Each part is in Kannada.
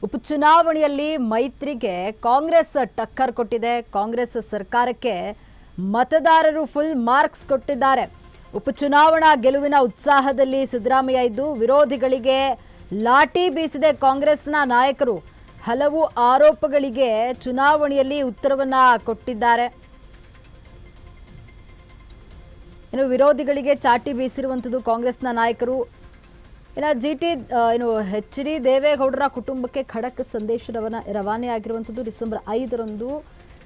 ಉಪಚುನಾವಣೆಯಲ್ಲಿ ಮೈತ್ರಿಗೆ ಕಾಂಗ್ರೆಸ್ ಟಕ್ಕರ್ ಕೊಟ್ಟಿದೆ. ಕಾಂಗ್ರೆಸ್ ಸರ್ಕಾರಕ್ಕೆ ಮತದಾರರು ಫುಲ್ ಮಾರ್ಕ್ಸ್ ಕೊಟ್ಟಿದ್ದಾರೆ. ಉಪಚುನಾವಣಾ ಗೆಲುವಿನ ಉತ್ಸಾಹದಲ್ಲಿ ಸಿದ್ದರಾಮಯ್ಯ ಇದ್ದು ವಿರೋಧಿಗಳಿಗೆ ಲಾಠಿ ಬೀಸಿದೆ ಕಾಂಗ್ರೆಸ್ನ ನಾಯಕರು. ಹಲವು ಆರೋಪಗಳಿಗೆ ಚುನಾವಣೆಯಲ್ಲಿ ಉತ್ತರವನ್ನ ಕೊಟ್ಟಿದ್ದಾರೆ. ಇನ್ನು ವಿರೋಧಿಗಳಿಗೆ ಚಾಟಿ ಬೀಸಿರುವಂತದ್ದು ಕಾಂಗ್ರೆಸ್ನ ನಾಯಕರು. ಎಚ್ ಡಿ ದೇವೇಗೌಡರ ಕುಟುಂಬಕ್ಕೆ ಖಡಕ್ ಸಂದೇಶ ರವಾನೆ ಆಗಿರುವಂತದ್ದು. ಡಿಸೆಂಬರ್ 5ರಂದು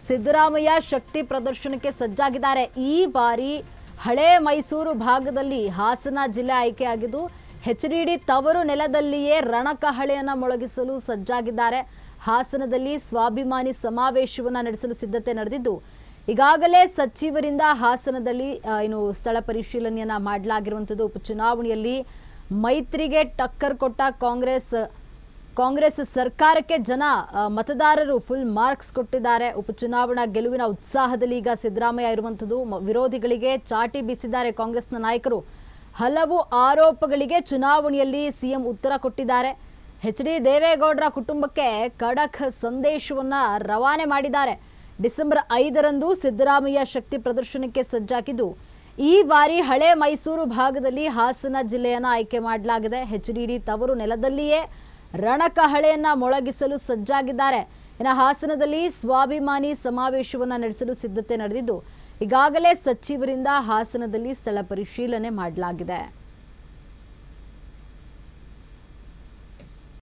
ಸಿದ್ದರಾಮಯ್ಯ ಶಕ್ತಿ ಪ್ರದರ್ಶನಕ್ಕೆ ಸಜ್ಜಾಗಿದ್ದಾರೆ. ಈ ಬಾರಿ ಹಳೆ ಮೈಸೂರು ಭಾಗದಲ್ಲಿ ಹಾಸನ ಜಿಲ್ಲೆ ಆಯ್ಕೆಯಾಗಿದ್ದು ಎಚ್ಡಿಡಿ ತವರು ನೆಲದಲ್ಲಿಯೇ ರಣಕಹಳೆಯನ್ನ ಮೊಳಗಿಸಲು ಸಜ್ಜಾಗಿದ್ದಾರೆ. ಹಾಸನದಲ್ಲಿ ಸ್ವಾಭಿಮಾನಿ ಸಮಾವೇಶವನ್ನ ನಡೆಸಲು ಸಿದ್ಧತೆ ನಡೆದಿದ್ದು ಈಗಾಗಲೇ ಸಚಿವರಿಂದ ಹಾಸನದಲ್ಲಿ ಸ್ಥಳ ಪರಿಶೀಲನೆಯನ್ನ ಮಾಡಲಾಗಿರುವಂತದ್ದು. ಉಪಚುನಾವಣೆಯಲ್ಲಿ ಮೈತ್ರಿಗೆ ಟಕ್ಕರ್ ಕೊಟ್ಟ ಕಾಂಗ್ರೆಸ್ ಸರ್ಕಾರಕ್ಕೆ ಮತದಾರರು ಫುಲ್ ಮಾರ್ಕ್ಸ್ ಕೊಟ್ಟಿದ್ದಾರೆ. ಉಪಚುನಾವಣಾ ಗೆಲುವಿನ ಉತ್ಸಾಹದಲ್ಲಿ ಈಗ ಸಿದ್ದರಾಮಯ್ಯ ಇರುವಂತದ್ದು. ವಿರೋಧಿಗಳಿಗೆ ಚಾಟಿ ಬೀಸಿದ್ದಾರೆ ಕಾಂಗ್ರೆಸ್ನ ನಾಯಕರು. ಹಲವು ಆರೋಪಗಳಿಗೆ ಚುನಾವಣೆಯಲ್ಲಿ ಸಿಎಂ ಉತ್ತರ ಕೊಟ್ಟಿದ್ದಾರೆ. ಎಚ್ ಡಿ ದೇವೇಗೌಡರ ಕುಟುಂಬಕ್ಕೆ ಖಡಕ್ ಸಂದೇಶವನ್ನ ರವಾನೆ ಮಾಡಿದ್ದಾರೆ. ಡಿಸೆಂಬರ್ 5ರಂದು ಸಿದ್ದರಾಮಯ್ಯ ಶಕ್ತಿ ಪ್ರದರ್ಶನಕ್ಕೆ ಸಜ್ಜಾಗಿದ್ದು ಈ ಬಾರಿ ಹಳೆ ಮೈಸೂರು ಭಾಗದಲ್ಲಿ ಹಾಸನ ಜಿಲ್ಲೆಯನ್ನ ಆಯ್ಕೆ ಮಾಡಲಾಗಿದೆ. ಎಚ್ಡಿಡಿ ತವರು ನೆಲದಲ್ಲಿಯೇ ರಣಕಹಳೆಯನ್ನ ಮೊಳಗಿಸಲು ಸಜ್ಜಾಗಿದ್ದಾರೆ. ಇನ್ನು ಹಾಸನದಲ್ಲಿ ಸ್ವಾಭಿಮಾನಿ ಸಮಾವೇಶವನ್ನ ನಡೆಸಲು ಸಿದ್ಧತೆ ನಡೆದಿದ್ದು ಈಗಾಗಲೇ ಸಚಿವರಿಂದ ಹಾಸನದಲ್ಲಿ ಸ್ಥಳ ಪರಿಶೀಲನೆ ಮಾಡಲಾಗಿದೆ.